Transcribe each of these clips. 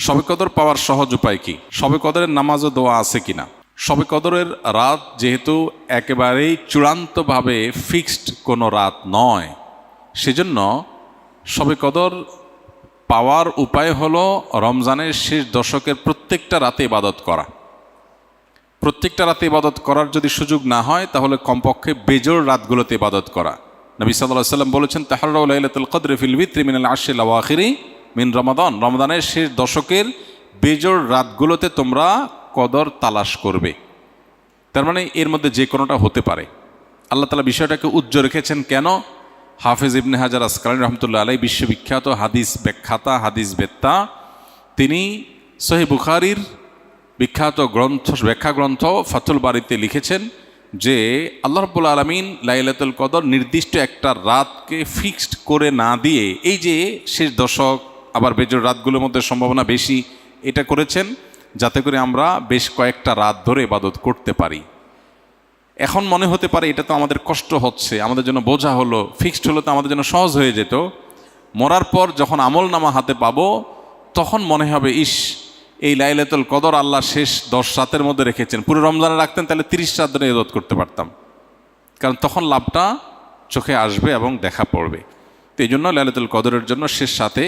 শবে কদর পাওয়ার সহজ উপায় কি? শবে কদরের নামাজ ও দোয়া আছে কিনা? শবে কদরের রাত যেহেতু একেবারেই চূড়ান্তভাবে ফিক্সড কোনো রাত নয়, সেজন্য শবে কদর পাওয়ার উপায় হলো রমজানের শেষ দশকের প্রত্যেকটা রাতে ইবাদত করা। প্রত্যেকটা রাতে ইবাদত করার যদি সুযোগ না হয় তাহলে কমপক্ষে বেজোড় রাতগুলোতে ইবাদত করা। নবী সাল্লাল্লাহু আলাইহি ওয়াসাল্লাম বলেছেন, তাহাররাউ লাইলাতুল কদরি ফিল বিত্রি মিনাল আশরিল আওয়াখিরি মিন রমাদান। রমাদানের শেষ দশকের বেজোড় রাতগুলোতে তোমরা কদর তালাশ করবে। তার মানে এর মধ্যে যে কোনোটা হতে পারে। আল্লাহ তাআলা বিষয়টাকে উজ্জ্বল রেখেছেন কেন? হাফেজ ইবনে হাজার আসকালানী রহমতুল্লাহ আলাইহি বিশ্ববিখ্যাত হাদিস ব্যাখ্যাতা, হাদিস বেত্তা, তিনি সহিহ বুখারীর বিখ্যাত ব্যাখ্যা গ্রন্থ ফাতুল বারীতে লিখেছেন যে আল্লাহ রাব্বুল আলামিন লাইলাতুল কদর নির্দিষ্ট একটা রাতকে ফিক্সড করে না দিয়ে, এই যে শেষ দশক আবার বেজোড় রাতগুলোর মধ্যে সম্ভাবনা বেশি, এটা করেছেন যাতে করে আমরা বেশ কয়েকটা রাত ধরে ইবাদত করতে পারি। এখন মনে হতে পারে এটা তো আমাদের কষ্ট হচ্ছে, আমাদের জন্য বোঝা হলো, ফিক্সড হলো তো আমাদের জন্য সহজ হয়ে যেত। মরার পর যখন আমল নামা হাতে পাবো তখন মনে হবে, ইস, এই লাইলাতুল কদর আল্লাহ শেষ 10 রাতের মধ্যে রেখেছেন, পুরো রমজানে রাখতেন তাহলে 30 রাত ধরে ইবাদত করতে পারতাম। কারণ তখন লাভটা চোখে আসবে এবং দেখা পড়বে। তো এই জন্য লাইলাতুল কদরের জন্য শেষ সাথে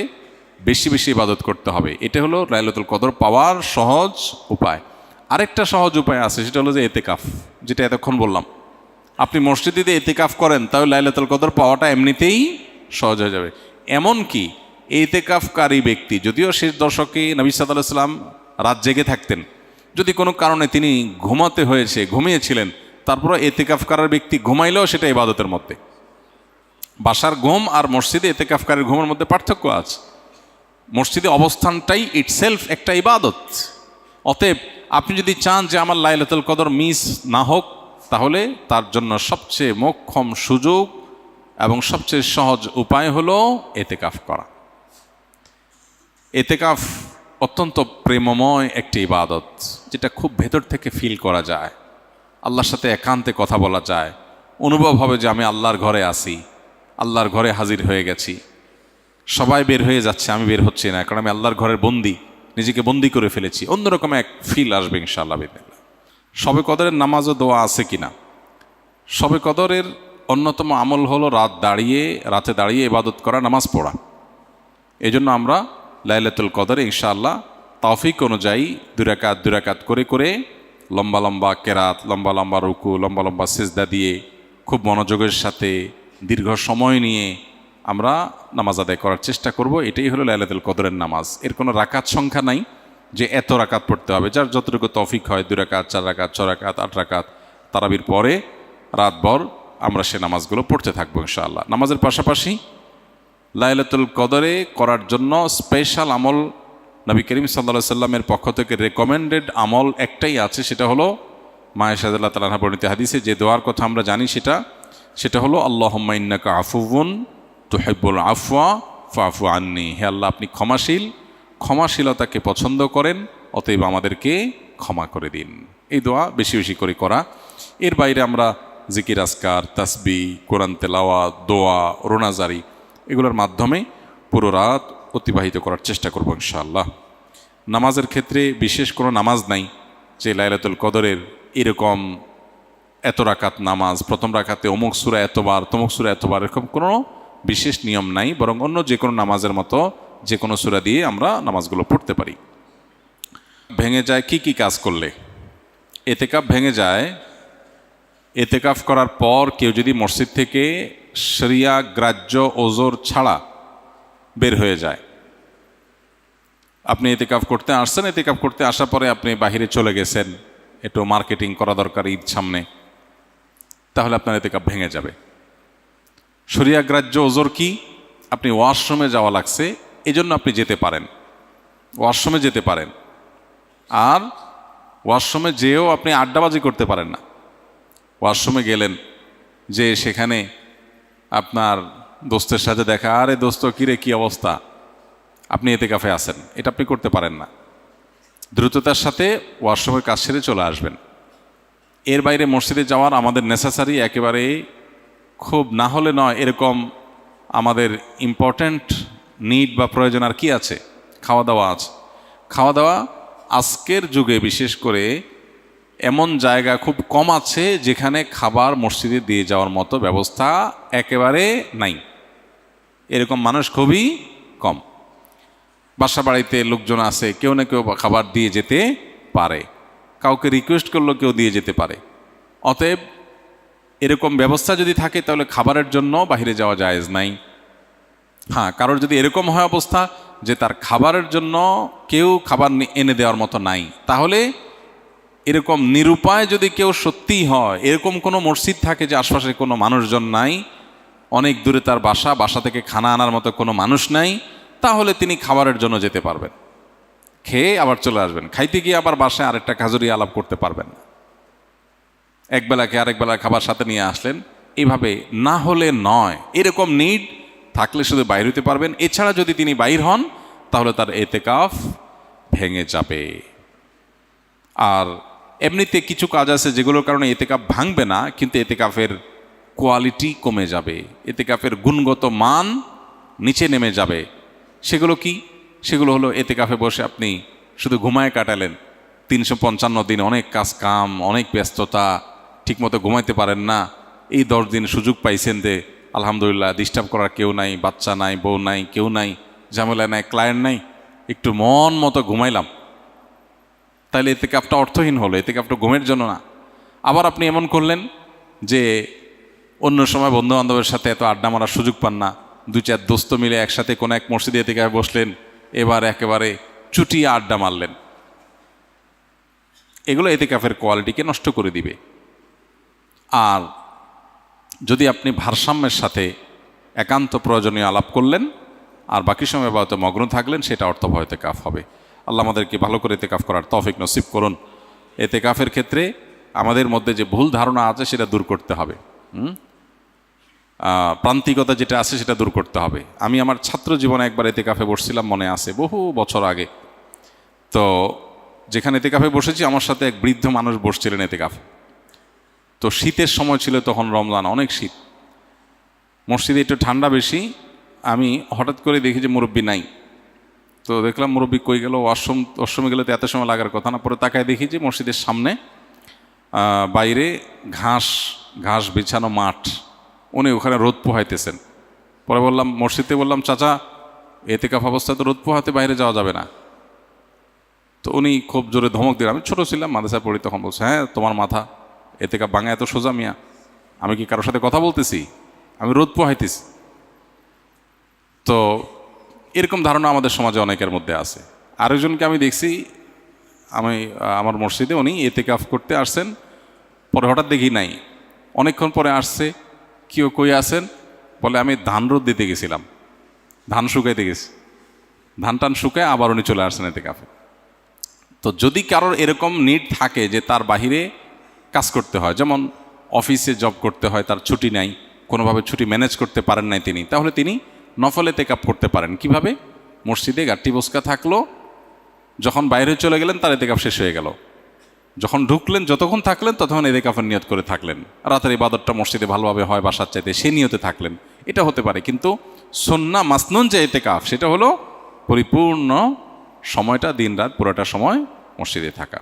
বেশি বেশি ইবাদত করতে হবে। এটা হলো লাইলাতুল কদর পাওয়ার সহজ উপায়। আরেকটা সহজ উপায় আছে, সেটা হলো যে এতেকাফ, যেটা এতক্ষণ বললাম। আপনি মসজিদে যদি এতেকাফ করেন তাহলে লাইলাতুল কদর পাওয়াটা এমনিতেই সহজ হয়ে যাবে। এমনকি এতেকাফকারী ব্যক্তি, যদিও শেষ দশকে নবী সাল্লাল্লাহু আলাইহি ওয়াসাল্লাম রাত জেগে থাকতেন, যদি কোনো কারণে তিনি ঘুমাতে হয়েছে, ঘুমিয়েছিলেন, তারপরে এতেকাফ করার ব্যক্তি ঘুমাইলেও সেটা ইবাদতের মধ্যে। বাসার ঘুম আর মসজিদে এতেকাফকারীর ঘুমের মধ্যে পার্থক্য আছে। মসজিদে অবস্থানটাই ইটসেলফ একটা ইবাদত। অতএব আপনি যদি চান যে আমার লাইলাতুল কদর মিস না হোক, তাহলে তার জন্য সবচেয়ে মোক্ষম সুযোগ এবং সবচেয়ে সহজ উপায় হলো এতেকাফ করা। এতেকাফ অত্যন্ত প্রেমময় একটি ইবাদত, যেটা খুব ভেতর থেকে ফিল করা যায়। আল্লাহর সাথে একান্তে কথা বলা যায়, অনুভব হবে যে আমি আল্লাহর ঘরে আছি, আল্লাহর ঘরে হাজির হয়ে গেছি। সবাই বের হয়ে যাচ্ছে, আমি বের হচ্ছি না, কারণ আমি আল্লাহর ঘরের বন্দি, নিজেকে বন্দি করে ফেলেছি। অন্যরকম এক ফিল আসবে ইনশাআল্লাহ বিদিনিল্লাহ। শবে কদরের নামাজ ও দোয়া আছে কিনা? শবে কদরের অন্যতম আমল হলো রাতে দাঁড়িয়ে ইবাদত করা, নামাজ পড়া। এই জন্য আমরা লাইলাতুল কদরে ইনশাআল্লাহ তৌফিক অনুযায়ী 2 রাকাত করে করে লম্বা লম্বা কেরাত, লম্বা লম্বা রুকু, লম্বা লম্বা সিজদা দিয়ে খুব মনোযোগের সাথে দীর্ঘ সময় নিয়ে আমরা নামাজ আদায় করার চেষ্টা করব। এটাই হলো লাইলাতুল কদরের নামাজ। এর কোনো রাকাত সংখ্যা নাই যে এত রাকাত পড়তে হবে, যার যতটুকু তৌফিক হয়, 2 রাকাত, 4 রাকাত, 6 রাকাত, 8 রাকাত, তারাবির পরে রাতভর আমরা সে নামাজগুলো পড়তে থাকবো ইনশাআল্লাহ। নামাজের পাশাপাশি লাইলাতুল কদরে করার জন্য স্পেশাল আমল নবী করিম সাল্লাল্লাহু আলাইহি সাল্লামের পক্ষ থেকে রেকমেন্ডেড আমল একটাই আছে, সেটা হলো মা আয়েশা রাদিয়াল্লাহু তাআলা আনহা বর্ণিত হাদিসে যে দোয়ার কথা আমরা জানি, সেটা হলো আল্লাহুম্মা ইন্নাকা আফুউন তুহিব্বুল আফওয়া ফাফু আন্নি। হে আল্লাহ, আপনি ক্ষমাশীল, ক্ষমাশীলতাকে পছন্দ করেন, অতএব আমাদেরকে ক্ষমা করে দিন। এই দোয়া বেশি বেশি করে করা। এর বাইরে আমরা জিকির, আজকার, তাসবিহ, কোরআন তেলাওয়াত, দোয়া, রোনাজারি, এগুলোর মাধ্যমে পুরো রাত অতিবাহিত করার চেষ্টা করব ইনশাআল্লাহ। নামাজের ক্ষেত্রে বিশেষ কোনো নামাজ নাই যে লাইলাতুল কদরের এরকম এত রাকাত নামাজ, প্রথম রাকাতে অমুক সূরা এতবার, তমুক সূরা এতবার, এরকম কোনো বিশেষ নিয়ম নাই। বরং অন্য যে কোনো নামাজের মতো যে কোনো সূরা দিয়ে আমরা নামাজগুলো পড়তে পারি। ভেঙে যায় কি কি কাজ করলে? এতেকাফ ভেঙে যায় এতেকাফ করার পর কেউ যদি মসজিদ থেকে শরিয়া গ্রাহ্য ওজর ছাড়া বের হয়ে যায়। আপনি এতেকাফ করতে আসছেন, এতেকাফ করতে আসার পরে আপনি বাহিরে চলে গেছেন, একটু মার্কেটিং করা দরকার ঈদ সামনে, তাহলে আপনার এতেকাফ ভেঙে যাবে। শরিয়া গ্রাহ্য ওজর কি? আপনি ওয়াশরুমে যাওয়া লাগছে, এজন্য আপনি যেতে পারেন, ওয়াশরুমে যেতে পারেন। আর ওয়াশরুমে যেও আপনি আড্ডাবাজি করতে পারেন না। ওয়াশরুমে গেলেন, যে সেখানে আপনার দোস্তের সাথে দেখা, আরে দোস্ত কিরে কি অবস্থা, আপনি এতেকাফে আছেন, এটা আপনি করতে পারেন না। দ্রুততার সাথে ওয়াশরুমের কাজ সেরে চলে আসবেন। এর বাইরে মসজিদে যাওয়ার আমাদের নেসেসারি একেবারে খুব না হলে নয়, এরকম আমাদের ইম্পর্ট্যান্ট নিড বা প্রয়োজন আর কি আছে? খাওয়া দাওয়া আছে। খাওয়া দাওয়া আজকের যুগে বিশেষ করে এমন জায়গা খুব কম আছে যেখানে খাবার মসজিদে দিয়ে যাওয়ার মতো ব্যবস্থা একেবারে নাই। এরকম মানুষ খুবই কম। বাসা বাড়িতে লোকজন আছে, কেউ না কেউ খাবার দিয়ে যেতে পারে, কাউকে রিকোয়েস্ট করলেও কেউ দিয়ে যেতে পারে। অতএব এরকম ব্যবস্থা যদি থাকে তাহলে খাবারের জন্য বাইরে যাওয়া জায়েজ নাই। হ্যাঁ, কারোর যদি এরকম হয় অবস্থা যে তার খাবারের জন্য কেউ খাবার এনে দেওয়ার মতো নাই, তাহলে এরকম নিরুপায় যদি কেউ সত্যিই হয়, এরকম কোনো মসজিদ থাকে যে আশপাশে কোনো মানুষজন নাই, অনেক দূরে তার বাসা থেকে খানা আনার মতো কোনো মানুষ নাই, তাহলে তিনি খাবারের জন্য যেতে পারবেন, খেয়ে আবার চলে আসবেন। খাইতে গিয়ে আবার বাসায় আরেকটা খাজুরি আলাপ করতে পারবেন না। একবেলাকে আরেক বেলা খাবার সাথে নিয়ে আসলেন, এইভাবে না হলে নয়। এরকম নিড থাকলে শুধু বাইর হতে পারবেন। এছাড়া যদি তিনি বাইর হন তাহলে তার এতেকাফ ভেঙে যাবে। আর এমনিতে কিছু কাজ আছে যেগুলোর কারণে এতেকাফ ভাঙবে না, কিন্তু এতেকাফের কোয়ালিটি কমে যাবে, এতেকাফের গুণগত মান নিচে নেমে যাবে। সেগুলো কি? সেগুলো হলো এতেকাফে বসে আপনি শুধু ঘুমায় কাটালেন, 355 দিন অনেক কাজ কাম, অনেক ব্যস্ততা, ঠিকমতো ঘুমাইতে পারেন না। এই 10 দিন সুযোগ পাইছেন যে আলহামদুলিল্লাহ ডিস্টার্ব করার কেউ নাই, বাচ্চা নাই, বউ নাই, কেউ নাই, ঝামেলা নাই, ক্লায়েন্ট নাই, একটু মন মতো ঘুমাইলাম, তাহলে এতেকাফটা অর্থহীন হলো, এতেকাফটা ঘুমের জন্য না। আবার আপনি এমন করলেন যে অন্য সময় বন্ধু বান্ধবের সাথে এত আড্ডা মারার সুযোগ পান না, 2-4 দোস্ত মিলে একসাথে কোনো এক মসজিদে এতেকাফে বসলেন, এবার একেবারে চুটিয়ে আড্ডা মারলেন। এগুলো এতেকাফের কোয়ালিটিকে নষ্ট করে দিবে। আর যদি আপনি ভারসাম্যের সাথে একান্ত প্রয়োজনীয় আলাপ করলেন আর বাকি সময় হয়তো মগ্ন থাকলেন, সেটা অর্থবহ এতেকাফ হবে। আল্লাহ আমাদেরকে ভালো করে এতেকাফ করার তৌফিক নসিব করুন। এতেকাফের ক্ষেত্রে আমাদের মধ্যে যে ভুল ধারণা আছে সেটা দূর করতে হবে, প্রান্তিকতা যেটা আছে সেটা দূর করতে হবে। আমি আমার ছাত্র জীবনে একবার এতেকাফে বসছিলাম, মনে আছে, বহু বছর আগে। তো যেখানে এতেকাফে বসেছি আমার সাথে এক বৃদ্ধ মানুষ বসছিলেন এতেকাফে। তো শীতের সময় ছিল, তখন রমজান, অনেক শীত, মসজিদে একটু ঠান্ডা বেশি। আমি হঠাৎ করে দেখি যে মুরব্বি নাই। তো দেখলাম মুরব্বি কই গেল, ওয়াশরুমে গেলে তো এত সময় লাগার কথা না। পরে তাকায় দেখি যে মসজিদের সামনে বাইরে ঘাস বিছানো মাঠ, উনি ওখানে রোদ পোহাইতেছেন। পরে বললাম, মসজিদে বললাম, চাচা এতেকাফ অবস্থায় তো রোদ পোহাতে বাইরে যাওয়া যাবে না। তো উনি খুব জোরে ধমক দিলেন। আমি ছোটো ছিলাম, মাদ্রাসায় পড়ি, তখন বলছে, হ্যাঁ তোমার মাথা, এতেকাফ ভাঙা এত সোজা মিয়া? আমি কি কারোর সাথে কথা বলতেছি? আমি রোদ পোহাইতেছি। তো এরকম ধারণা আমাদের সমাজে অনেকের মধ্যে আছে। আরেকজনকে আমি দেখছি, আমার মসজিদে উনি এতেকাফ করতে আসছেন, পরে হঠাৎ দেখি নাই, অনেকক্ষণ পরে আসছে। কেউ কই আসেন? বলে আমি ধান রোদ দিতে গেছিলাম, ধান শুকাইতে গেছি। ধান টান শুকায় আবার উনি চলে আসছেন এতেকাফে। তো যদি কারোর এরকম নিড থাকে যে তার বাহিরে কাজ করতে হয়, যেমন অফিসে জব করতে হয়, তার ছুটি নাই, কোনোভাবে ছুটি ম্যানেজ করতে পারেন নাই তিনি, তাহলে তিনি নফল এতেকাফ করতে পারেন। কিভাবে? মসজিদে গাট্টি বসকা থাকলো, যখন বাইরে চলে গেলেন তার এতেকাফ শেষ হয়ে গেল, যখন ঢুকলেন যতক্ষণ থাকলেন ততক্ষণ এতেকাফের নিয়ত করে থাকলেন, রাতের ইবাদতটা মসজিদে ভালোভাবে হয় বাসার চাইতে, সে নিয়তে থাকলেন, এটা হতে পারে। কিন্তু সুন্নাহ মাসনুন যে এতেকাফ, সেটা হলো পরিপূর্ণ সময়টা, দিন রাত পুরোটা সময় মসজিদে থাকা।